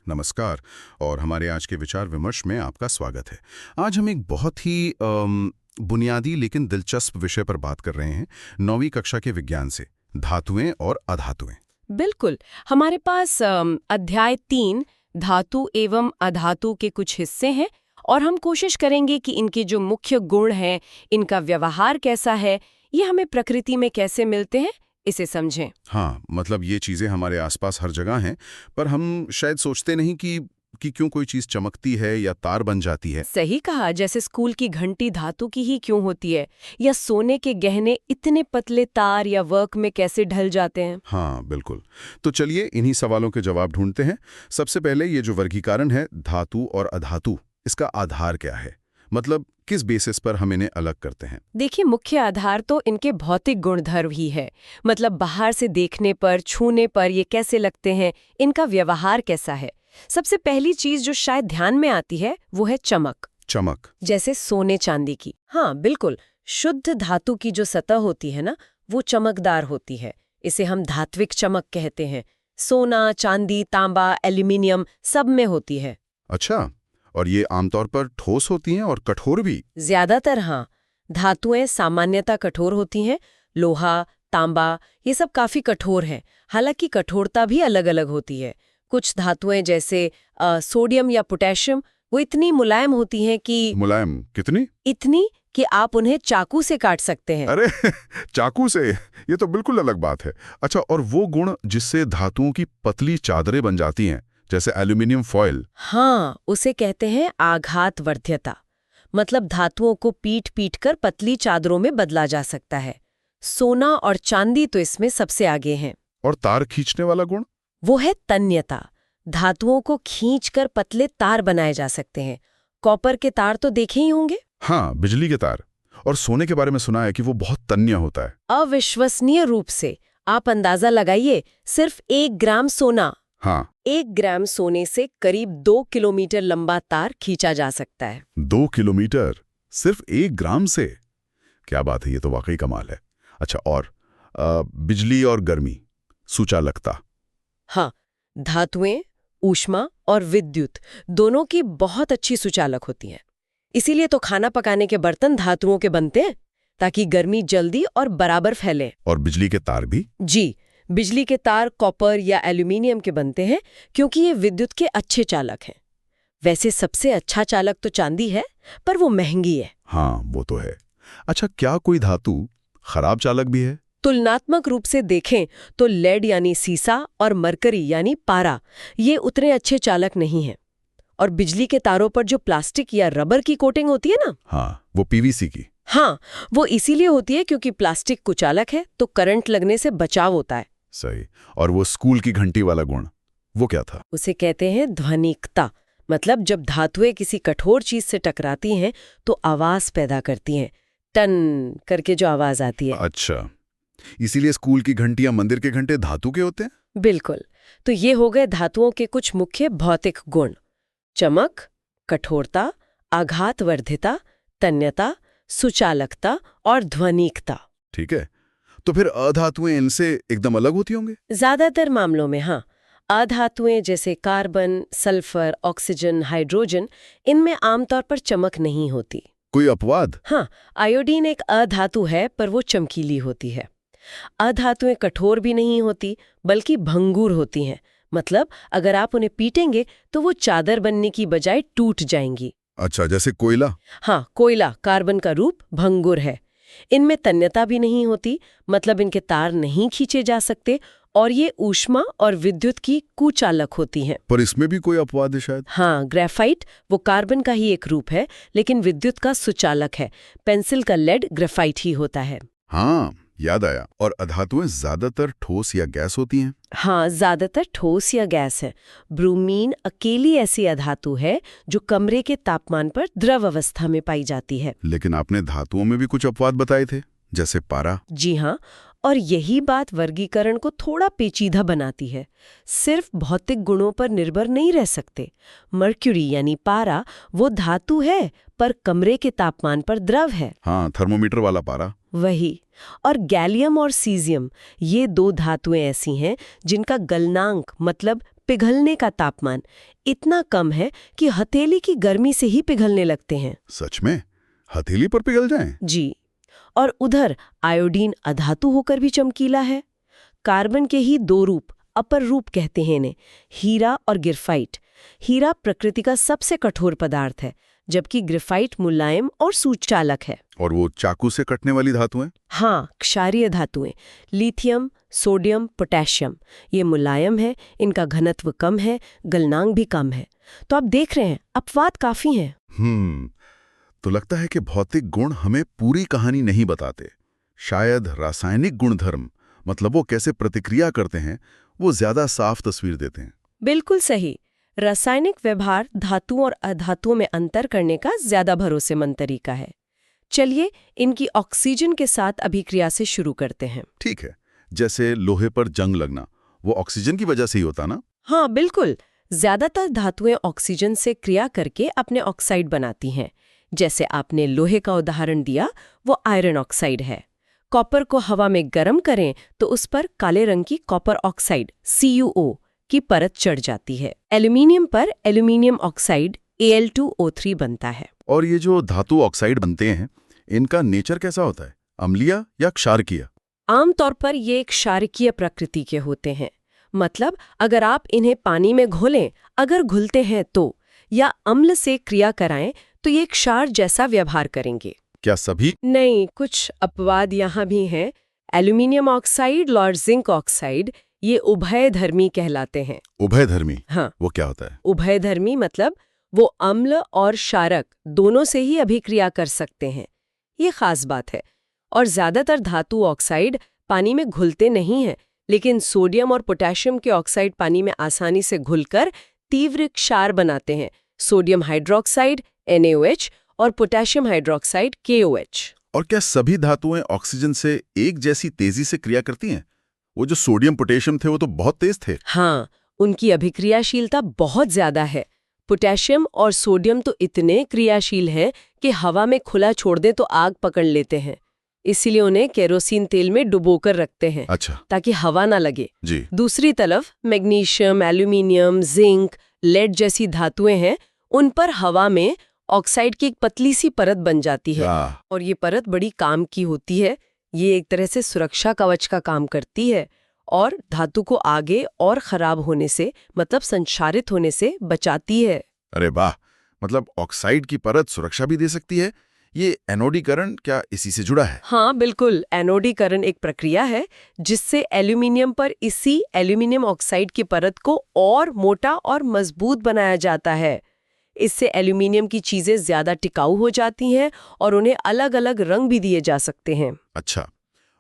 नमस्कार। और हमारे आज के विचार विमर्श में आपका स्वागत है। आज हम एक बहुत ही बुनियादी लेकिन दिलचस्प विषय पर बात कर रहे हैं, 9वीं कक्षा के विज्ञान से, धातुएं और अधातुएं। बिल्कुल। हमारे पास अध्याय 3 धातु एवं अधातु के कुछ हिस्से हैं और हम कोशिश करेंगे कि इनके जो मुख्य गुण हैं, इनका व्यवहार कैसा है, ये हमें प्रकृति में कैसे मिलते हैं, इसे समझें। हाँ, मतलब ये चीज़ें हमारे आसपास हर जगह हैं, पर हम शायद सोचते नहीं कि क्यों कोई चीज़ चमकती है या तार बन जाती है। सही कहा, जैसे स्कूल की घंटी धातु की ही क्यों होती है, या सोने के गहने इतने पतले तार या वर्क में कैसे ढल जाते हैं। हाँ, बिल्कुल। तो चलिए इन्हीं सवालों के जवाब ढूंढते हैं। सबसे पहले ये जो वर्गीकरण है धातु और अधातु, इसका आधार क्या है? मतलब किस बेसिस पर हम इन्हें अलग करते हैं? देखिए, मुख्य आधार तो इनके भौतिक गुणधर्म ही है। मतलब बाहर से देखने पर, छूने पर ये कैसे लगते हैं, इनका व्यवहार कैसा है। सबसे पहली चीज जो शायद ध्यान में आती है वो है चमक। चमक? जैसे सोने चांदी की। हाँ बिल्कुल, शुद्ध धातु की जो सतह होती है ना, वो चमकदार होती है। इसे हम धात्विक चमक कहते हैं। सोना, चांदी, तांबा, एल्यूमिनियम सब में होती है। अच्छा, और ये आमतौर पर ठोस होती हैं और कठोर भी? ज्यादातर हाँ। धातुएं सामान्यतः कठोर होती हैं। लोहा, तांबा, ये सब काफी कठोर है। हालांकि कठोरता भी अलग अलग होती है। कुछ धातुएं जैसे सोडियम या पोटेशियम, वो इतनी मुलायम होती हैं कि मुलायम कितनी? इतनी कि आप उन्हें चाकू से काट सकते हैं। अरे चाकू से? ये तो बिल्कुल अलग बात है। अच्छा, और वो गुण जिससे धातुओं की पतली चादरें बन जाती हैं, जैसे एल्यूमिनियम फॉयल? हाँ, उसे कहते हैं आघातवर्ध्यता। मतलब धातुओं को पीट पीट कर पतली चादरों में बदला जा सकता है। सोना और चांदी तो इसमें सबसे आगे हैं। और तार खींचने वाला गुण? वो है तन्यता। धातुओं को खींचकर पतले तार बनाए जा सकते हैं। कॉपर के तार तो देखे ही होंगे। हाँ, बिजली के तार। और सोने के बारे में सुना है कि वो बहुत तन्य होता है। अविश्वसनीय रूप से। आप अंदाजा लगाइए, सिर्फ 1 ग्राम सोना, हाँ, 1 ग्राम सोने से करीब 2 किलोमीटर लंबा तार खींचा जा सकता है। 2 किलोमीटर सिर्फ 1 ग्राम से? क्या बात है, ये तो वाकई कमाल है। अच्छा, और बिजली और गर्मी, सुचालकता? हाँ, धातुएं, ऊष्मा और विद्युत दोनों की बहुत अच्छी सुचालक होती हैं। इसीलिए तो खाना पकाने के बर्तन धातुओं के बनते हैं, ताकि गर्मी जल्दी और बराबर फैले। और बिजली के तार भी? जी, बिजली के तार कॉपर या एल्यूमिनियम के बनते हैं, क्योंकि ये विद्युत के अच्छे चालक हैं। वैसे सबसे अच्छा चालक तो चांदी है, पर वो महंगी है। हाँ, वो तो है। अच्छा, क्या कोई धातु खराब चालक भी है? तुलनात्मक रूप से देखें तो लेड यानी सीसा और मरकरी यानी पारा, ये उतने अच्छे चालक नहीं हैं। और बिजली के तारों पर जो प्लास्टिक या रबर की कोटिंग होती है ना, हाँ, वो पीवीसी की? हाँ, वो इसीलिए होती है क्योंकि प्लास्टिक कुचालक है, तो करंट लगने से बचाव होता है। सही। और वो स्कूल की घंटी वाला गुण, वो क्या था? उसे कहते हैं ध्वनिकता। मतलब जब धातुएं किसी कठोर चीज से टकराती हैं तो आवाज पैदा करती हैं, टन करके जो आवाज आती है। अच्छा, इसीलिए स्कूल की घंटी या मंदिर के घंटे धातु के होते हैं? बिल्कुल। तो ये हो गए धातुओं के कुछ मुख्य भौतिक गुण: चमक, कठोरता, आघातवर्धिता, तन्यता, सुचालकता और ध्वनिकता। ठीक है, तो फिर अधातुएं इनसे एकदम अलग होती होंगे? ज्यादातर मामलों में हाँ। अधातुएं जैसे कार्बन, सल्फर, ऑक्सीजन, हाइड्रोजन, इनमें आमतौर पर चमक नहीं होती। कोई अपवाद? हाँ, आयोडीन एक अधातु है, पर वो चमकीली होती है। अधातुएं कठोर भी नहीं होती, बल्कि भंगुर होती हैं। मतलब अगर आप उन्हें पीटेंगे तो वो चादर बनने की बजाय टूट जाएंगी। अच्छा, जैसे कोयला? हाँ, कोयला कार्बन का रूप भंगुर है। इनमें तन्यता भी नहीं होती, मतलब इनके तार नहीं खींचे जा सकते, और ये ऊष्मा और विद्युत की कुचालक होती हैं। पर इसमें भी कोई अपवाद है शायद? हाँ, ग्रेफाइट वो कार्बन का ही एक रूप है, लेकिन विद्युत का सुचालक है। पेंसिल का लेड ग्रेफाइट ही होता है। हाँ, याद आया। और अधातुएं ज्यादातर ठोस या गैस होती हैं? हाँ, ज्यादातर ठोस या गैस है। ब्रोमीन अकेली ऐसी अधातु है जो कमरे के तापमान पर द्रव अवस्था में पाई जाती है। लेकिन आपने धातुओं में भी कुछ अपवाद बताए थे, जैसे पारा? जी हाँ, और यही बात वर्गीकरण को थोड़ा पेचीदा बनाती है। सिर्फ भौतिक गुणों पर निर्भर नहीं रह सकते। मर्क्यूरी यानी पारा वो धातु है, पर कमरे के तापमान पर द्रव है। हाँ, थर्मोमीटर वाला पारा। वही। और गैलियम और सीजियम, ये 2 धातुएं ऐसी हैं जिनका गलनांक मतलब पिघलने का तापमान इतना कम है कि हथेली की गर्मी से ही पिघलने लगते हैं। सच में? हथेली पर पिघल जाएं? जी। और उधर आयोडीन अधातु होकर भी चमकीला है। कार्बन के ही दो रूप, अपर रूप कहते हैं इन्हें, हीरा और ग्रेफाइट। हीरा प्रकृति का सबसे कठोर पदार्थ है, जबकि ग्रेफाइट मुलायम और सूचालक है। और वो चाकू से कटने वाली धातुएं? हाँ, क्षारीय धातुएं, लिथियम, सोडियम, पोटेशियम, ये मुलायम है, इनका घनत्व कम है, गलनांक भी कम है। तो आप देख रहे हैं, अपवाद काफी हैं। तो लगता है कि भौतिक गुण हमें पूरी कहानी नहीं बताते। शायद रासायनिक गुणधर्म, मतलब वो कैसे प्रतिक्रिया करते हैं, वो ज्यादा साफ तस्वीर देते हैं। बिल्कुल सही। रासायनिक व्यवहार धातुओं और अधातुओं में अंतर करने का ज्यादा भरोसेमंद तरीका है। चलिए इनकी ऑक्सीजन के साथ अभिक्रिया से शुरू करते हैं। ठीक है, जैसे लोहे पर जंग लगना, वो ऑक्सीजन की वजह से ही होता ना? हाँ बिल्कुल। ज्यादातर धातुएं ऑक्सीजन से क्रिया करके अपने ऑक्साइड बनाती हैं। जैसे आपने लोहे का उदाहरण दिया, वो आयरन ऑक्साइड है। कॉपर को हवा में गर्म करें तो उस पर काले रंग की कॉपर ऑक्साइड CuO की परत चढ़ जाती है। एल्यूमिनियम पर एल्यूमिनियम ऑक्साइड Al2O3 बनता है। और ये जो धातु ऑक्साइड बनते हैं, इनका नेचर कैसा होता है? अम्लीय या क्षारकीय? आमतौर पर ये एक क्षारकीय प्रकृति के होते हैं। मतलब अगर आप इन्हें पानी में घोलें, अगर घुलते हैं तो, या अम्ल से क्रिया कराएं तो ये क्षार जैसा व्यवहार करेंगे। क्या सभी? नहीं, कुछ अपवाद यहाँ भी हैं। एल्यूमिनियम ऑक्साइड और जिंक ऑक्साइड ये उभयधर्मी कहलाते हैं। उभयधर्मी? हाँ। वो क्या होता है? उभयधर्मी मतलब वो अम्ल और क्षारक दोनों से ही अभिक्रिया कर सकते हैं। ये खास बात है। और ज्यादातर धातु ऑक्साइड पानी में घुलते नहीं हैं, लेकिन सोडियम और पोटेशियम के ऑक्साइड पानी में आसानी से घुलकर तीव्र क्षार बनाते हैं। सोडियम हाइड्रोक्साइड NaOH और पोटेशियम हाइड्रोक्साइड KOH। और क्या सभी धातुएं ऑक्सीजन से एक जैसी तेजी से क्रिया करती हैं? वो जो सोडियम पोटेशियम थे वो तो बहुत तेज थे। हाँ, उनकी अभिक्रियाशीलता बहुत ज्यादा है। पोटेशियम और सोडियम तो इतने क्रियाशील हैं कि हवा में खुला छोड़ दें तो आग पकड़ लेते हैं। इसीलिए उन्हें केरोसिन तेल में डुबोकर रखते हैं। अच्छा। ताकि हवा ना लगे। जी। दूसरी तरफ मैग्नीशियम, एल्यूमिनियम, जिंक, लेड जैसी धातुएं हैं, उन पर हवा में ऑक्साइड की एक पतली सी परत बन जाती है। और ये परत बड़ी काम की होती है। ये एक तरह से सुरक्षा कवच का काम करती है और धातु को आगे और खराब होने से, मतलब संक्षारित होने से बचाती है। अरे वाह, मतलब ऑक्साइड की परत सुरक्षा भी दे सकती है। ये एनोडीकरण क्या इसी से जुड़ा है? हाँ बिल्कुल, एनोडीकरण एक प्रक्रिया है जिससे एल्यूमिनियम पर इसी एल्यूमिनियम ऑक्साइड की परत को और मोटा और मजबूत बनाया जाता है। इससे एल्यूमिनियम की चीजें ज्यादा टिकाऊ हो जाती हैं और उन्हें अलग अलग रंग भी दिए जा सकते हैं। अच्छा।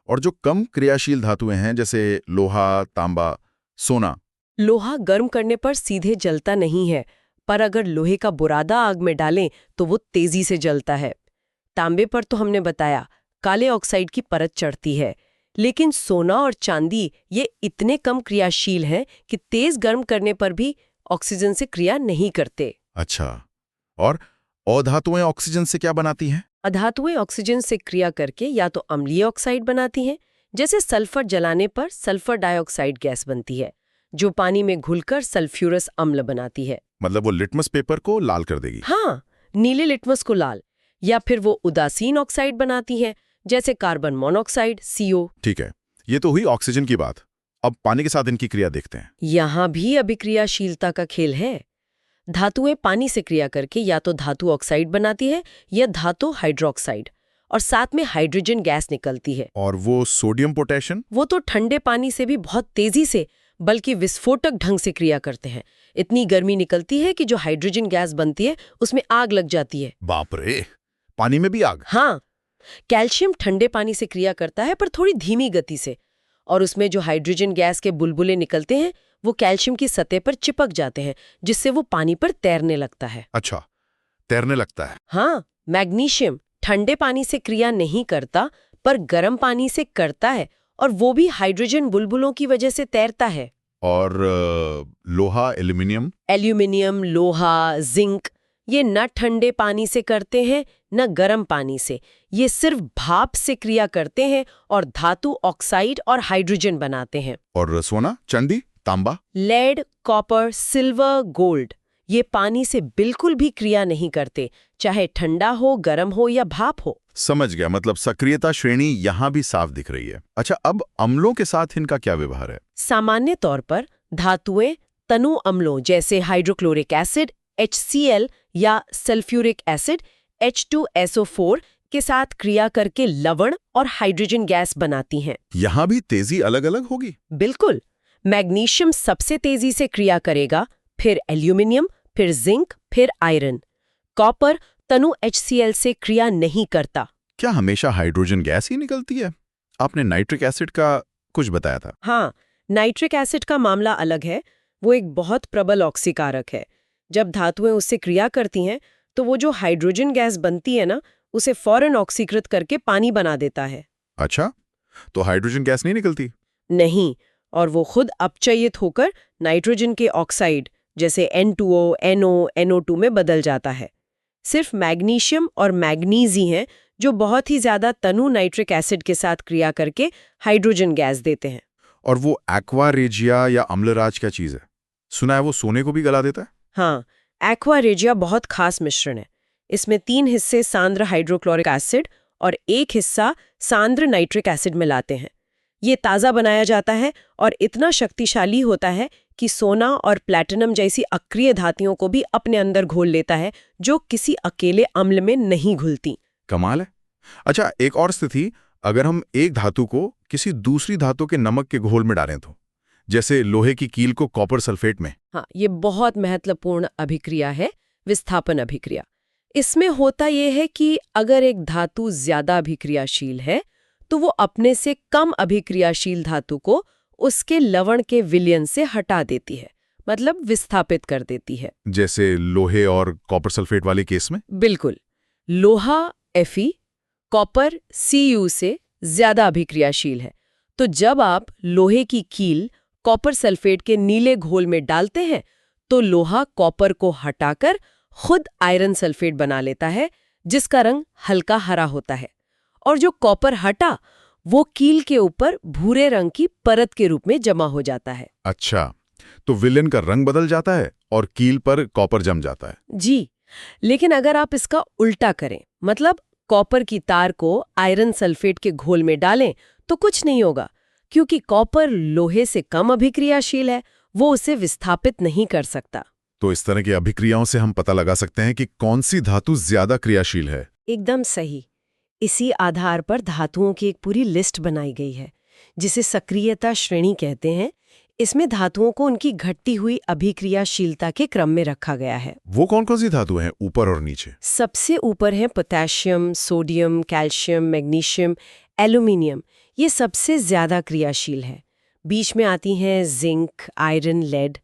और जो कम क्रियाशील धातुएं हैं, जैसे लोहा, तांबा, सोना? लोहा गर्म करने पर सीधे जलता नहीं है, पर अगर लोहे का बुरादा आग में डालें तो वो तेजी से जलता है। तांबे पर तो हमने बताया काले ऑक्साइड की परत चढ़ती है, लेकिन सोना और चांदी ये इतने कम क्रियाशील हैं कि तेज गर्म करने पर भी ऑक्सीजन से क्रिया नहीं करते। अच्छा। और अधातुएं ऑक्सीजन से क्या बनाती हैं? अधातुएं ऑक्सीजन से क्रिया करके या तो अम्लीय ऑक्साइड बनाती हैं, जैसे सल्फर जलाने पर सल्फर डाइऑक्साइड गैस बनती है, जो पानी में घुलकर सल्फ्यूरस अम्ल बनाती है। मतलब वो लिटमस पेपर को लाल कर देगी? हाँ, नीले लिटमस को लाल। या फिर वो उदासीन ऑक्साइड बनाती है, जैसे कार्बन मोनोऑक्साइड CO। ठीक है, ये तो हुई ऑक्सीजन की बात। अब पानी के साथ इनकी क्रिया देखते हैं। यहाँ भी अभिक्रियाशीलता का खेल है। धातुएं पानी से क्रिया करके या तो धातु ऑक्साइड बनाती है या धातु हाइड्रोक्साइड, और साथ में हाइड्रोजन गैस निकलती है। और वो सोडियम पोटेशियम? वो तो ठंडे पानी से भी बहुत तेजी से, बल्कि विस्फोटक ढंग से क्रिया करते हैं। इतनी गर्मी निकलती है कि जो हाइड्रोजन गैस बनती है उसमें आग लग जाती है। बाप रे, पानी में भी आग? हाँ, कैल्शियम ठंडे पानी से क्रिया करता है पर थोड़ी धीमी गति से, और उसमें जो हाइड्रोजन गैस के बुलबुले निकलते हैं वो कैल्शियम की सतह पर चिपक जाते हैं, जिससे वो पानी पर तैरने लगता है। अच्छा, तैरने लगता है। हाँ, मैग्नीशियम ठंडे पानी से क्रिया नहीं करता पर गर्म पानी से करता है, और वो भी हाइड्रोजन बुलबुलों की वजह से तैरता है। और लोहा, एल्यूमिनियम? एल्यूमिनियम, लोहा, जिंक ये न ठंडे पानी से करते हैं न गर्म पानी से। ये सिर्फ भाप से क्रिया करते हैं और धातु ऑक्साइड और हाइड्रोजन बनाते हैं। और सोना, चांदी? तांबा? लेड, कॉपर, सिल्वर, गोल्ड ये पानी से बिल्कुल भी क्रिया नहीं करते, चाहे ठंडा हो, गर्म हो या भाप हो। समझ गया, मतलब सक्रियता श्रेणी यहाँ भी साफ दिख रही है। अच्छा, अब अम्लों के साथ इनका क्या व्यवहार है? सामान्य तौर पर धातुएं तनु अम्लों जैसे हाइड्रोक्लोरिक एसिड HCl या सल्फ्यूरिक एसिड H2SO4 के साथ क्रिया करके लवण और हाइड्रोजन गैस बनाती हैं। यहाँ भी तेजी अलग अलग होगी? बिल्कुल। मैग्नीशियम सबसे तेजी से क्रिया करेगा, फिर एल्यूमिनियम, फिर जिंक, फिर आयरन। कॉपर तनु HCl से क्रिया नहीं करता। क्या हमेशा हाइड्रोजन गैस ही निकलती है? आपने नाइट्रिक एसिड का कुछ बताया था। हाँ, नाइट्रिक एसिड का मामला अलग है। वो एक बहुत प्रबल ऑक्सीकारक है। जब धातुएं उससे क्रिया करती हैं तो वो जो हाइड्रोजन गैस बनती है ना, उसे फौरन ऑक्सीकृत करके पानी बना देता है। अच्छा, तो हाइड्रोजन गैस नहीं निकलती? नहीं, और वो खुद अपचयित होकर नाइट्रोजन के ऑक्साइड जैसे N2O, NO, NO2 में बदल जाता है। सिर्फ मैग्नीशियम और मैग्नीज ही हैं जो बहुत ही ज्यादा तनु नाइट्रिक एसिड के साथ क्रिया करके हाइड्रोजन गैस देते हैं। और वो एक्वा रेजिया या अम्लराज क्या चीज है? सुना है वो सोने को भी गला देता है। हाँ, एक्वा रेजिया बहुत खास मिश्रण है। इसमें 3 हिस्से सांद्र हाइड्रोक्लोरिक एसिड और 1 हिस्सा सांद्र नाइट्रिक एसिड मिलाते हैं। ये ताज़ा बनाया जाता है और इतना शक्तिशाली होता है कि सोना और प्लैटिनम जैसी अक्रिय धातुओं को भी अपने अंदर घोल लेता है, जो किसी अकेले अम्ल में नहीं घुलती। कमाल है। अच्छा, एक और स्थिति, अगर हम एक धातु को किसी दूसरी धातु के नमक के घोल में डालें तो, जैसे लोहे की कील को कॉपर सल्फेट में। हाँ, ये बहुत महत्वपूर्ण अभिक्रिया है, विस्थापन अभिक्रिया। इसमें होता यह है कि अगर एक धातु ज्यादा अभिक्रियाशील है तो वो अपने से कम अभिक्रियाशील धातु को उसके लवण के विलयन से हटा देती है, मतलब विस्थापित कर देती है। जैसे लोहे और कॉपर सल्फेट वाले केस में? बिल्कुल। लोहा Fe कॉपर Cu से ज्यादा अभिक्रियाशील है, तो जब आप लोहे की कील कॉपर सल्फेट के नीले घोल में डालते हैं तो लोहा कॉपर को हटाकर खुद आयरन सल्फेट बना लेता है, जिसका रंग हल्का हरा होता है। और जो कॉपर हटा वो कील के ऊपर भूरे रंग की परत के रूप में जमा हो जाता है। अच्छा, तो विलेन का रंग बदल जाता है और कील पर कॉपर जम जाता है। जी, लेकिन अगर आप इसका उल्टा करें, मतलब कॉपर की तार को आयरन सल्फेट के घोल में डालें, तो कुछ नहीं होगा, क्योंकि कॉपर लोहे से कम अभिक्रियाशील है, वो उसे विस्थापित नहीं कर सकता। तो इस तरह की अभिक्रियाओं से हम पता लगा सकते हैं कि कौन सी धातु ज्यादा क्रियाशील है। एकदम सही। इसी आधार पर धातुओं की एक पूरी लिस्ट बनाई गई है, जिसे सक्रियता श्रेणी कहते हैं। इसमें धातुओं को उनकी घटती हुई अभिक्रियाशीलता के क्रम में रखा गया है। वो कौन कौन सी धातु हैं, ऊपर और नीचे? सबसे ऊपर हैं potassium, sodium, calcium, magnesium, aluminium. ये सबसे ज्यादा क्रियाशील है। बीच में आती हैं जिंक, आयरन, लेड।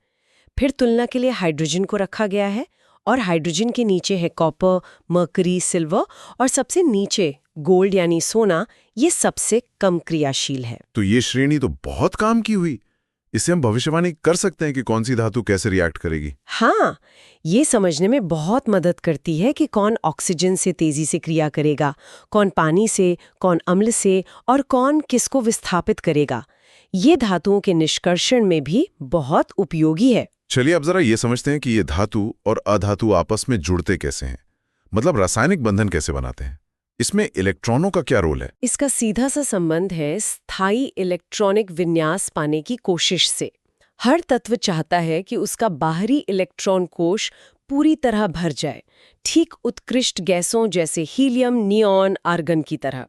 फिर तुलना के लिए हाइड्रोजन को रखा गया है, और हाइड्रोजन के नीचे है कॉपर, मरकरी, सिल्वर, और सबसे नीचे गोल्ड यानी सोना। ये सबसे कम क्रियाशील है। तो ये श्रेणी तो बहुत काम की हुई। इससे हम भविष्यवाणी कर सकते हैं कि कौन सी धातु कैसे रिएक्ट करेगी। हाँ, ये समझने में बहुत मदद करती है कि कौन ऑक्सीजन से तेजी से क्रिया करेगा, कौन पानी से, कौन अम्ल से, और कौन किसको विस्थापित करेगा। ये धातुओं के निष्कर्षण में भी बहुत उपयोगी है। चलिए अब जरा ये समझते हैं कि ये धातु और अधातु आपस में जुड़ते कैसे हैं, मतलब रासायनिक बंधन कैसे बनाते हैं। इसमें इलेक्ट्रॉनों का क्या रोल है? इसका सीधा सा संबंध है स्थायी इलेक्ट्रॉनिक विन्यास पाने की कोशिश से। हर तत्व चाहता है कि उसका बाहरी इलेक्ट्रॉन कोश पूरी तरह भर जाए, ठीक उत्कृष्ट गैसों जैसे हीलियम, नियॉन, आर्गन की तरह।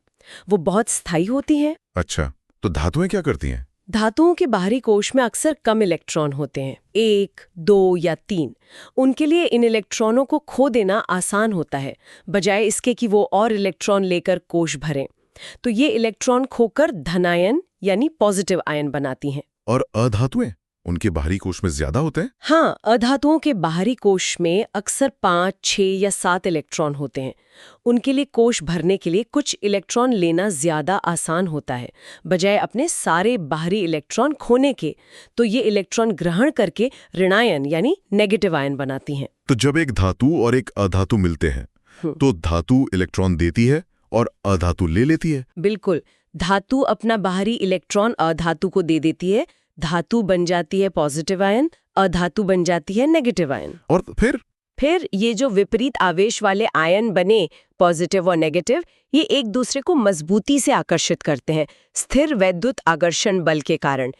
वो बहुत स्थायी होती हैं। अच्छा, तो धातुएं क्या करती हैं? धातुओं के बाहरी कोश में अक्सर कम इलेक्ट्रॉन होते हैं, 1, 2 या 3। उनके लिए इन इलेक्ट्रॉनों को खो देना आसान होता है, बजाय इसके कि वो और इलेक्ट्रॉन लेकर कोश भरें। तो ये इलेक्ट्रॉन खोकर धनायन यानी पॉजिटिव आयन बनाती हैं। और अधातुएं उनके बाहरी कोश में ज्यादा होते हैं? हाँ, अधातुओं के बाहरी कोश में अक्सर 5, 6 या 7 इलेक्ट्रॉन होते हैं। उनके लिए कोश भरने के लिए कुछ इलेक्ट्रॉन लेना ज्यादा आसान होता है, बजाय अपने सारे बाहरी इलेक्ट्रॉन खोने के। तो ये इलेक्ट्रॉन ग्रहण करके ऋणायन यानी नेगेटिव आयन बनाती हैं। तो जब एक धातु और एक अधातु मिलते हैं तो धातु इलेक्ट्रॉन देती है और अधातु ले लेती है। बिल्कुल, धातु अपना बाहरी इलेक्ट्रॉन अधातु को दे देती है, धातु बन जाती है पॉजिटिव आयन, अधातु बन जाती है नेगेटिव आयन। और फिर ये जो विपरीत आवेश वाले आयन बने, पॉजिटिव और नेगेटिव, ये एक दूसरे को मजबूती से आकर्षित करते हैं स्थिर वैद्युत आकर्षण बल के कारण।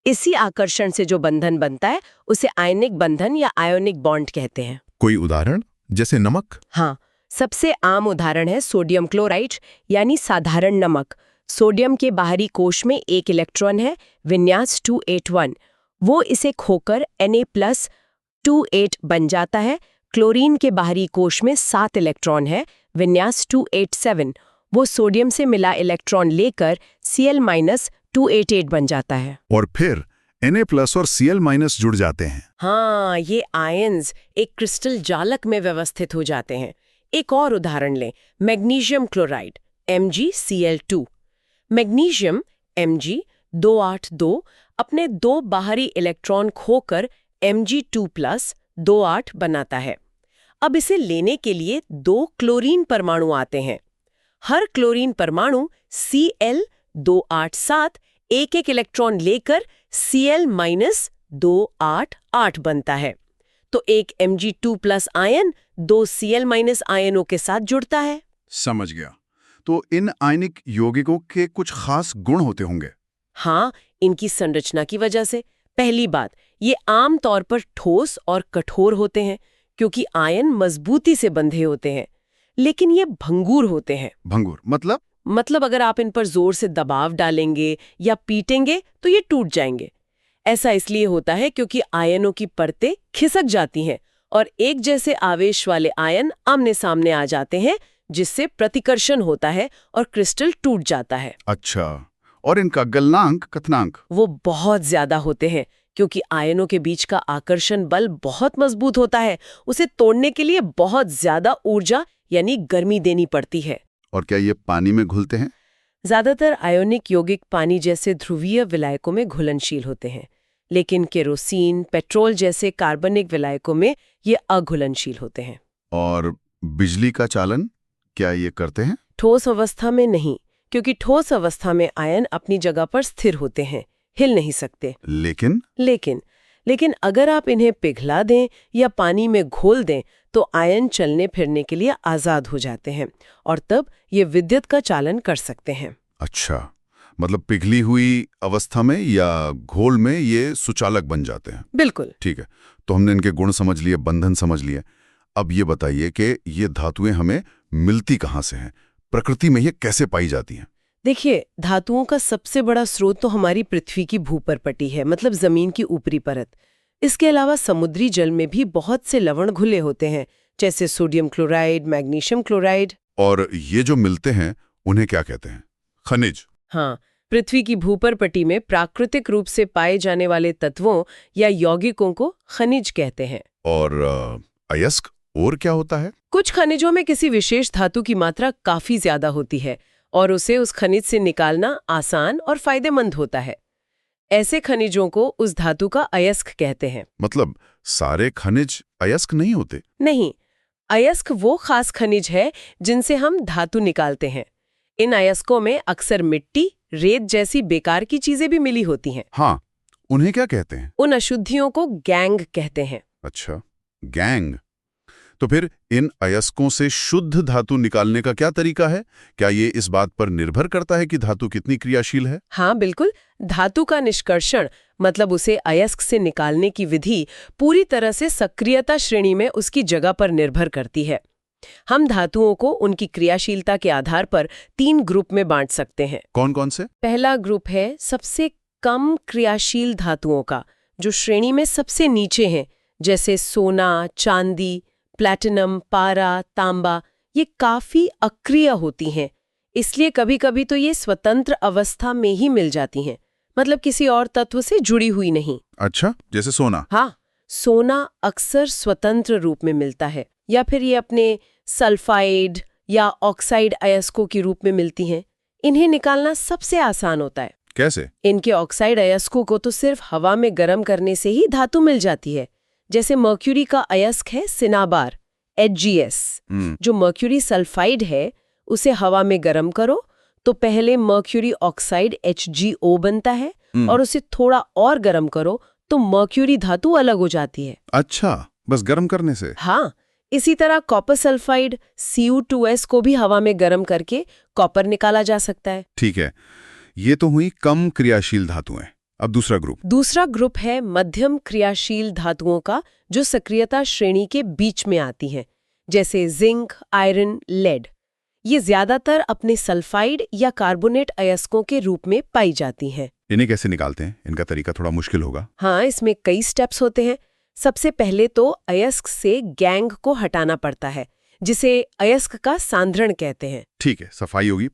इसी आकर्षण से जो बंधन बनता है उसे आयनिक बंधन या आयोनिक बॉन्ड कहते हैं। कोई उदाहरण, जैसे नमक? हाँ, सबसे आम उदाहरण है सोडियम क्लोराइड यानी साधारण नमक। सोडियम के बाहरी कोश में एक इलेक्ट्रॉन है, विन्यास 281। वो इसे खोकर Na+28 बन जाता है। क्लोरीन के बाहरी कोश में 7 इलेक्ट्रॉन है, विन्यास 287। वो सोडियम से मिला इलेक्ट्रॉन लेकर Cl-288 बन जाता है। और फिर Na+ और Cl- जुड़ जाते हैं। हाँ, ये आयन्स एक क्रिस्टल जालक में व्यवस्थित हो जाते हैं। एक और उदाहरण लें, magnesium chloride MgCl2। Magnesium Mg282 अपने 2 बाहरी इलेक्ट्रॉन खोकर Mg2+28 बनाता है। अब इसे लेने के लिए 2 क्लोरीन परमाणु आते हैं। हर क्लोरीन परमाणु Cl287 एक इलेक्ट्रॉन लेकर Cl-288 बनता है। तो एक Mg2+ आयन 2 Cl- आयनों के साथ जुड़ता है। समझ गया। तो इन आयनिक यौगिकों के कुछ खास गुण होते होंगे? हाँ, इनकी संरचना की वजह से। पहली बात, ये आम तौर पर ठोस और कठोर होते हैं क्योंकि आयन मजबूती से बंधे होते हैं। लेकिन ये भंगुर होते हैं। भंगुर मतलब अगर आप इन पर जोर से दबाव डालेंगे या पीटेंगे तो ये टूट जाएंगे। ऐसा इसलिए होता है क्योंकि आयनों की परतें खिसक जाती हैं और एक जैसे आवेश वाले आयन आमने सामने आ जाते हैं, जिससे प्रतिकर्षण होता है और क्रिस्टल टूट जाता है। अच्छा, और इनका गलनांक, कथनांक? वो बहुत ज्यादा होते हैं क्योंकि आयनों के बीच का आकर्षण बल बहुत मजबूत होता है। उसे तोड़ने के लिए बहुत ज्यादा ऊर्जा यानी गर्मी देनी पड़ती है। और क्या ये पानी में घुलते हैं? ज्यादातर आयोनिक यौगिक पानी जैसे ध्रुवीय विलायकों में घुलनशील होते हैं, लेकिन केरोसिन, पेट्रोल जैसे कार्बनिक विलायकों में ये अघुलनशील होते हैं। और बिजली का चालन क्या ये करते हैं? ठोस अवस्था में नहीं, क्योंकि ठोस अवस्था में आयन अपनी जगह पर स्थिर होते हैं, हिल नहीं सकते। लेकिन अगर आप इन्हें पिघला दें या पानी में घोल दें तो आयन चलने फिरने के लिए आजाद हो जाते हैं और तब ये विद्युत का चालन कर सकते हैं। अच्छा, मतलब पिघली हुई अवस्था में या घोल में ये सुचालक बन जाते हैं। बिल्कुल ठीक है, तो हमने इनके गुण समझ लिए, बंधन समझ लिए। अब ये बताइए कि ये धातुएं हमें मिलती कहाँ से हैं? प्रकृति में ये कैसे पाई जाती हैं? देखिए, धातुओं का सबसे बड़ा स्रोत तो हमारी पृथ्वी की भूपरपटी है, मतलब जमीन की ऊपरी परत। इसके अलावा समुद्री जल में भी बहुत से लवण घुले होते हैं, जैसे सोडियम क्लोराइड, मैग्नीशियम क्लोराइड। और ये जो मिलते हैं उन्हें क्या कहते हैं? खनिज? हाँ, पृथ्वी की भूपरपटी में प्राकृतिक रूप से पाए जाने वाले तत्वों या यौगिकों को खनिज कहते हैं। और अयस्क और क्या होता है? कुछ खनिजों में किसी विशेष धातु की मात्रा काफी ज्यादा होती है और उसे उस खनिज से निकालना आसान और फायदेमंद होता है। ऐसे खनिजों को उस धातु का अयस्क कहते हैं। मतलब सारे खनिज अयस्क नहीं होते? नहीं, अयस्क वो खास खनिज है जिनसे हम धातु निकालते हैं। इन अयस्कों में अक्सर मिट्टी, रेत जैसी बेकार की चीजें भी मिली होती हैं। हाँ, उन्हें क्या कहते हैं? उन अशुद्धियों को गैंग कहते हैं। अच्छा, गैंग। तो फिर इन अयस्कों से शुद्ध धातु निकालने का क्या तरीका है? क्या ये इस बात पर निर्भर करता है कि धातु कितनी क्रियाशील है? हाँ बिल्कुल, धातु का निष्कर्षण मतलब उसे अयस्क से निकालने की विधि पूरी तरह से सक्रियता श्रेणी में उसकी जगह पर निर्भर करती है। हम धातुओं को उनकी क्रियाशीलता के आधार पर 3 ग्रुप में बांट सकते हैं। कौन कौन से? पहला ग्रुप है सबसे कम क्रियाशील धातुओं का, जो श्रेणी में सबसे नीचे हैं, जैसे सोना, चांदी, प्लैटिनम, पारा, तांबा। ये काफी अक्रिय होती हैं, इसलिए कभी-कभी तो ये स्वतंत्र अवस्था में ही मिल जाती हैं, मतलब किसी और तत्व से जुड़ी हुई नहीं। अच्छा, जैसे सोना? हाँ, सोना अक्सर स्वतंत्र रूप में मिलता है या फिर ये अपने सल्फाइड या ऑक्साइड अयस्कों के रूप में मिलती हैं। इन्हें निकालना सबसे आसान होता है। कैसे? इनके ऑक्साइड अयस्कों को तो सिर्फ हवा में गर्म करने से ही धातु मिल जाती है। जैसे मर्क्यूरी का अयस्क है सिनाबार, HgS। जो मर्क्यूरी सल्फाइड है, उसे हवा में गर्म करो तो पहले मर्क्यूरी ऑक्साइड HgO बनता है और उसे थोड़ा और गर्म करो तो मर्क्यूरी धातु अलग हो जाती है। अच्छा, बस गर्म करने से? हाँ, इसी तरह कॉपर सल्फाइड Cu2S को भी हवा में गर्म करके कॉपर निकाला जा सकता है। ठीक है, ये तो हुई कम क्रियाशील धातुएं। अब दूसरा ग्रुप है मध्यम क्रियाशील धातुओं का, जो सक्रियता श्रेणी के बीच में आती हैं, जैसे जिंक, आयरन, लेड। ये ज्यादातर अपने सल्फाइड या कार्बोनेट अयस्कों के रूप में पाई जाती हैं। इन्हें कैसे निकालते हैं? इनका तरीका थोड़ा मुश्किल होगा। हाँ, इसमें कई स्टेप्स होते हैं। सबसे पहले तो अयस्क से गैंग को हटाना पड़ता है, जिसे अयस्क का सांद्रण कहते हैं। ठीक है, सफाई होगी।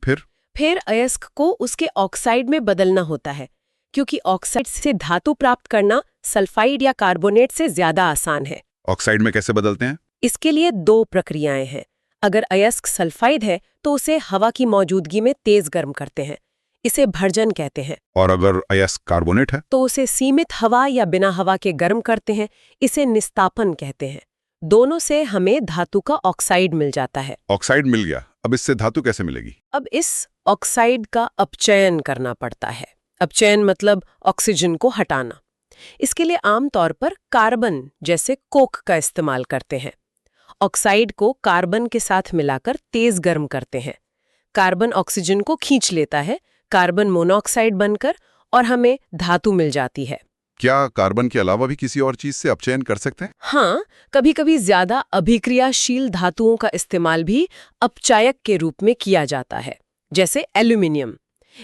फिर अयस्क को उसके ऑक्साइड में बदलना होता है, क्योंकि ऑक्साइड से धातु प्राप्त करना सल्फाइड या कार्बोनेट से ज्यादा आसान है। ऑक्साइड में कैसे बदलते हैं? इसके लिए 2 प्रक्रियाएं हैं। अगर अयस्क सल्फाइड है तो उसे हवा की मौजूदगी में तेज गर्म करते हैं, इसे भर्जन कहते हैं। और अगर अयस्क कार्बोनेट है तो उसे सीमित हवा या बिना हवा के गर्म करते हैं, इसे निस्तापन कहते हैं। दोनों से हमें धातु का ऑक्साइड मिल जाता है। ऑक्साइड मिल गया, अब इससे धातु कैसे मिलेगी? अब इस ऑक्साइड का अपचयन करना पड़ता है। अपचयन मतलब ऑक्सीजन को हटाना। इसके लिए आमतौर पर कार्बन जैसे कोक का इस्तेमाल करते हैं। ऑक्साइड को कार्बन के साथ मिलाकर तेज गर्म करते हैं। कार्बन ऑक्सीजन को खींच लेता है, कार्बन मोनोऑक्साइड बनकर, और हमें धातु मिल जाती है। क्या कार्बन के अलावा भी किसी और चीज से अपचयन कर सकते हैं? हाँ, कभी-कभी ज्यादा अभिक्रियाशील धातुओं का इस्तेमाल भी अपचायक के रूप में किया जाता है, जैसे एल्यूमिनियम।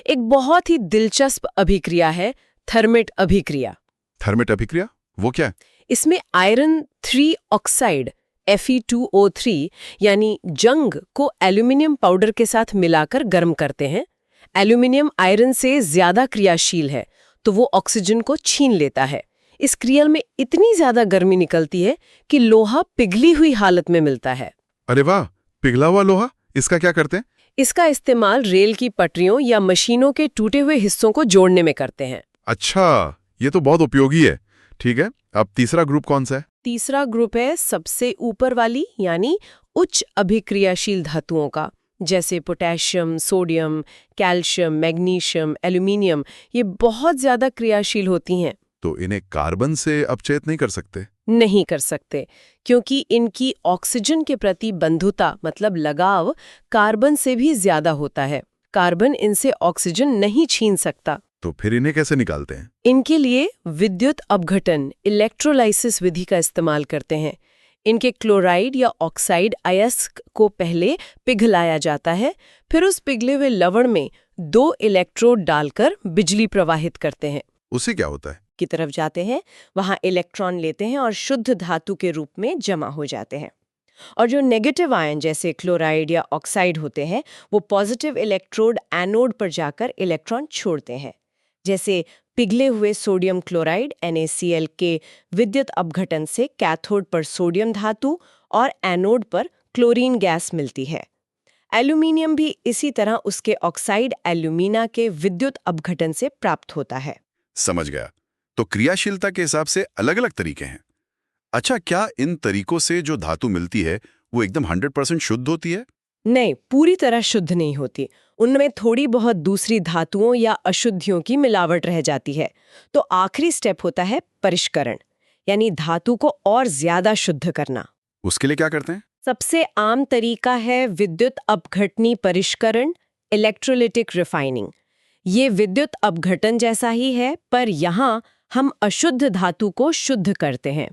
एक बहुत ही दिलचस्प अभिक्रिया है थर्मेट अभिक्रिया। थर्मेट अभिक्रिया वो क्या है? इसमें आयरन 3 ऑक्साइड Fe2O3 यानी जंग को एल्यूमिनियम पाउडर के साथ मिलाकर गर्म करते हैं। एल्यूमिनियम आयरन से ज्यादा क्रियाशील है, तो वो ऑक्सीजन को छीन लेता है। इस क्रिया में इतनी ज्यादा गर्मी निकलती है कि लोहा पिघली हुई हालत में मिलता है। अरे वाह, पिघला हुआ लोहा, इसका क्या करते हैं? इसका इस्तेमाल रेल की पटरियों या मशीनों के टूटे हुए हिस्सों को जोड़ने में करते हैं। अच्छा, ये तो बहुत उपयोगी है। ठीक है, अब तीसरा ग्रुप कौन सा है? तीसरा ग्रुप है सबसे ऊपर वाली, यानी उच्च अभिक्रियाशील धातुओं का, जैसे potassium, sodium, calcium, magnesium, aluminium. ये बहुत ज्यादा क्रियाशील होती हैं। तो इन्हें कार्बन से अपचयित नहीं कर सकते? नहीं कर सकते, क्योंकि इनकी ऑक्सीजन के प्रति बंधुता मतलब लगाव कार्बन से भी ज्यादा होता है। कार्बन इनसे ऑक्सीजन नहीं छीन सकता। तो फिर इन्हें कैसे निकालते हैं? इनके लिए विद्युत अपघटन इलेक्ट्रोलाइसिस विधि का इस्तेमाल करते हैं। इनके क्लोराइड या ऑक्साइड अयस्क को पहले पिघलाया जाता है, फिर उस पिघले हुए लवण में 2 इलेक्ट्रोड डालकर बिजली प्रवाहित करते हैं। उससे क्या होता है? की तरफ जाते हैं, वहां इलेक्ट्रॉन लेते हैं और शुद्ध धातु के रूप में जमा हो जाते हैं। और जो नेगेटिव आयन जैसे क्लोराइड या ऑक्साइड होते हैं, वो पॉजिटिव इलेक्ट्रोड एनोड पर जाकर इलेक्ट्रॉन छोड़ते हैं। जैसे पिघले हुए सोडियम क्लोराइड NaCl के विद्युत अपघटन से कैथोड पर सोडियम धातु और एनोड पर क्लोरीन गैस मिलती है। एल्यूमिनियम भी इसी तरह उसके ऑक्साइड एल्यूमिना के विद्युत अपघटन से प्राप्त होता है। समझ गया। तो क्रियाशीलता के हिसाब से अलग अलग तरीके हैं। अच्छा, क्या इन तरीकों से जो धातु मिलती है वो एकदम 100% शुद्ध होती है? नहीं, पूरी तरह शुद्ध नहीं होती। उनमें थोड़ी बहुत दूसरी धातुओं या अशुद्धियों की मिलावट रह जाती है। तो आखिरी स्टेप होता है परिष्करण, यानी धातु को और ज्यादा शुद्ध करना। उसके लिए क्या करते हैं? सबसे आम तरीका है विद्युत अपघटनी परिष्करण, इलेक्ट्रोलिटिक रिफाइनिंग। ये विद्युत अपघटन जैसा ही है, पर यहाँ हम अशुद्ध धातु को शुद्ध करते हैं।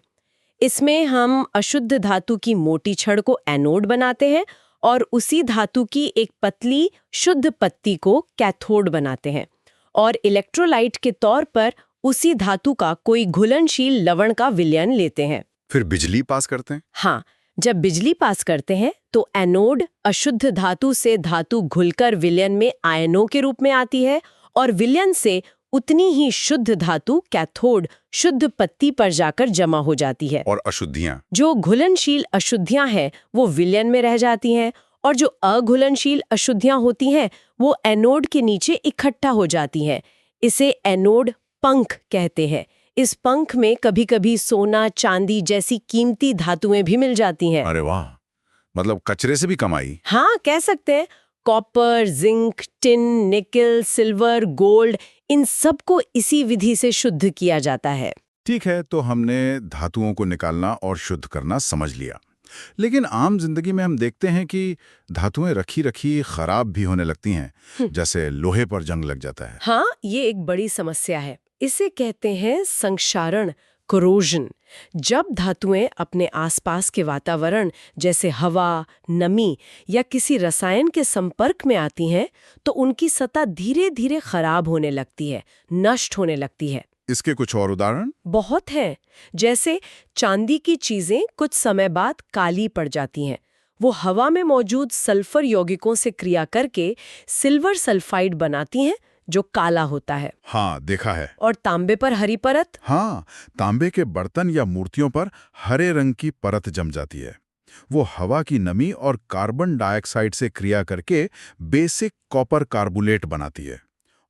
इसमें हम अशुद्ध धातु की मोटी छड़ को एनोड बनाते हैं और उसी धातु की एक पतली शुद्ध पत्ती को कैथोड बनाते हैं, और इलेक्ट्रोलाइट के तौर पर उसी धातु का कोई घुलनशील लवण का विलयन लेते हैं। फिर बिजली पास करते हैं? हाँ, जब बिजली पास करते हैं तो एनोड अशुद्ध धातु से धातु घुलकर विलयन में आयनों के रूप में आती है, और विलयन से उतनी ही शुद्ध धातु कैथोड शुद्ध पत्ती पर जाकर जमा हो जाती है। और अशुद्धियां? जो घुलनशील अशुद्धियां हैं वो विलयन में रह जाती हैं, और जो अघुलनशील अशुद्धियां होती हैं वो एनोड के नीचे इकट्ठा हो जाती हैं। इसे एनोड पंख कहते हैं। इस पंख में कभी-कभी सोना, चांदी जैसी कीमती धातुएं भी मिल जाती हैं। अरे वाह, मतलब कचरे से भी कमाई। हाँ, कह सकते हैं। कॉपर, जिंक, टिन, निकल, सिल्वर, गोल्ड, इन सब को इसी विधि से शुद्ध किया जाता है। ठीक है, तो हमने धातुओं को निकालना और शुद्ध करना समझ लिया। लेकिन आम जिंदगी में हम देखते हैं कि धातुएं रखी रखी खराब भी होने लगती हैं, जैसे लोहे पर जंग लग जाता है। हाँ, ये एक बड़ी समस्या है। इसे कहते हैं संक्षारण, कोरोजन। जब धातुएं अपने आसपास के वातावरण जैसे हवा, नमी या किसी रसायन के संपर्क में आती हैं, तो उनकी सतह धीरे धीरे खराब होने लगती है, नष्ट होने लगती है। इसके कुछ और उदाहरण? बहुत हैं। जैसे चांदी की चीजें कुछ समय बाद काली पड़ जाती हैं। वो हवा में मौजूद सल्फर यौगिकों से क्रिया करके सिल्वर सल्फाइड बनाती हैं, जो काला होता है। हाँ, देखा है। और तांबे पर हरी परत? हाँ, तांबे के बर्तन या मूर्तियों पर हरे रंग की परत जम जाती है। वो हवा की नमी और कार्बन डाइऑक्साइड से क्रिया करके बेसिक कॉपर कार्बोनेट बनाती है।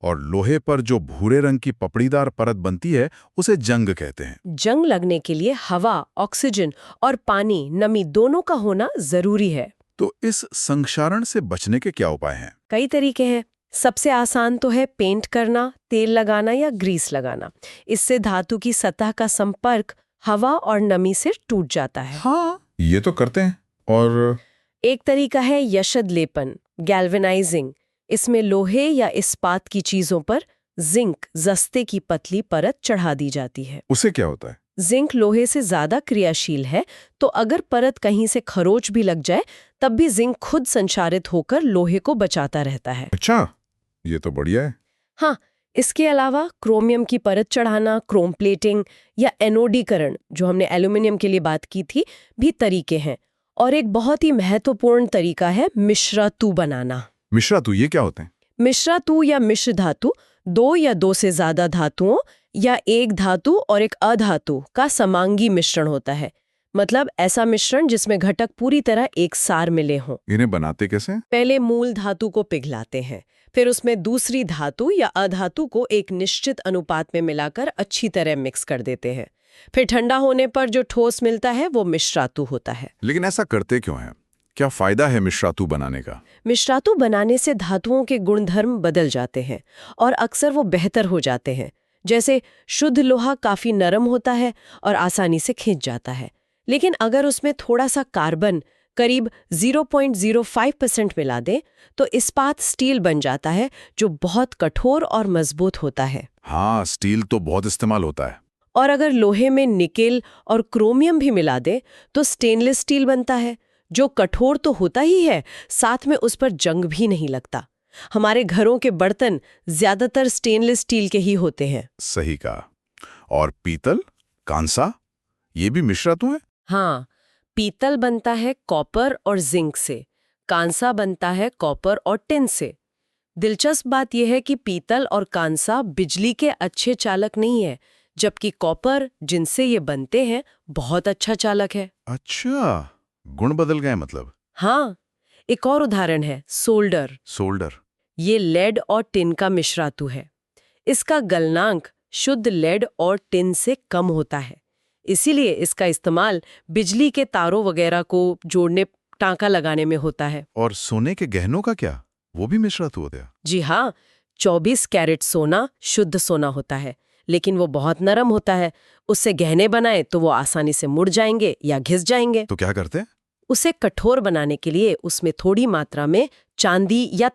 और लोहे पर जो भूरे रंग की पपड़ीदार परत बनती है, उसे जंग कहते हैं। जंग लगने के लिए हवा, ऑक्सीजन और पानी, नमी दोनों का होना जरूरी है। तो इस संक्षारण से बचने के क्या उपाय हैं? कई तरीके हैं। सबसे आसान तो है पेंट करना, तेल लगाना या ग्रीस लगाना। इससे धातु की सतह का संपर्क हवा और नमी से टूट जाता है। हाँ, ये तो करते हैं। और एक तरीका है यशद लेपन, गैल्वेनाइजिंग। इसमें लोहे या इस्पात की चीजों पर जिंक, जस्ते की पतली परत चढ़ा दी जाती है। उसे क्या होता है? जिंक लोहे से ज्यादा क्रियाशील है, तो अगर परत कहीं से खरोच भी लग जाए, तब भी जिंक खुद संचारित होकर लोहे को बचाता रहता है। अच्छा, ये तो बढ़िया है। हाँ, इसके अलावा क्रोमियम की परत चढ़ाना, क्रोम प्लेटिंग या एनोडीकरण, जो हमने एल्यूमिनियम के लिए बात की थी, भी तरीके हैं। और एक बहुत ही महत्वपूर्ण तरीका है मिश्रातु बनाना। मिश्रातु, ये क्या होते हैं? मिश्रातु या मिश्र धातु दो या दो से ज्यादा धातुओं या एक धातु और एक अधातु का समांगी मिश्रण होता है। मतलब ऐसा मिश्रण जिसमें घटक पूरी तरह एक सार मिले हों। इन्हें बनाते कैसे? पहले मूल धातु को पिघलाते हैं, फिर उसमें दूसरी धातु या अधातु को एक निश्चित अनुपात में मिलाकर अच्छी तरह मिक्स कर देते हैं। फिर ठंडा होने पर जो ठोस मिलता है वो मिश्रातु होता है। लेकिन ऐसा करते क्यों हैं? क्या फायदा है मिश्रातु बनाने का? मिश्रातु बनाने से धातुओं के गुणधर्म बदल जाते हैं और अक्सर वो बेहतर हो जाते हैं। जैसे शुद्ध लोहा काफी नरम होता है और आसानी से खिंच जाता है, लेकिन अगर उसमें थोड़ा सा कार्बन, करीब 0.05% मिला दें, तो इस्पात स्टील बन जाता है, जो बहुत कठोर और मजबूत होता है। हाँ, स्टील तो बहुत इस्तेमाल होता है। और अगर लोहे में निकेल और क्रोमियम भी मिला दें, तो स्टेनलेस स्टील बनता है, जो कठोर तो होता ही है, साथ में उस पर जंग भी नहीं लगता। हमारे घरों के बर्तन ज्यादातर स्टेनलेस स्टील के ही होते हैं। सही कहा। और पीतल, कांसा, ये भी मिश्रातु है? हाँ, पीतल बनता है कॉपर और जिंक से, कांसा बनता है कॉपर और टिन से। दिलचस्प बात यह है कि पीतल और कांसा बिजली के अच्छे चालक नहीं है, जबकि कॉपर, जिनसे ये बनते हैं, बहुत अच्छा चालक है। अच्छा, गुण बदल गए मतलब? हाँ, एक और उदाहरण है सोल्डर। सोल्डर? ये लेड और टिन का मिश्रातु है। इसका गलनांक शुद्ध लेड और टिन से कम होता है, इसीलिए इसका इस्तेमाल बिजली के तारों वगैरह को जोड़ने, टांका लगाने में होता है। और सोने के गहनों का क्या? वो भी मिश्रातु होते हैं? जी हाँ, 24 कैरेट सोना शुद्ध सोना होता है, लेकिन वो बहुत नरम होता है। उससे गहने बनाए तो वो आसानी से मुड़ जाएंगे या घिस जाएंगे। तो क्या करते हैं? उसे कठोर बनाने के लिए उसमें थोड़ी मात्रा में चांदी या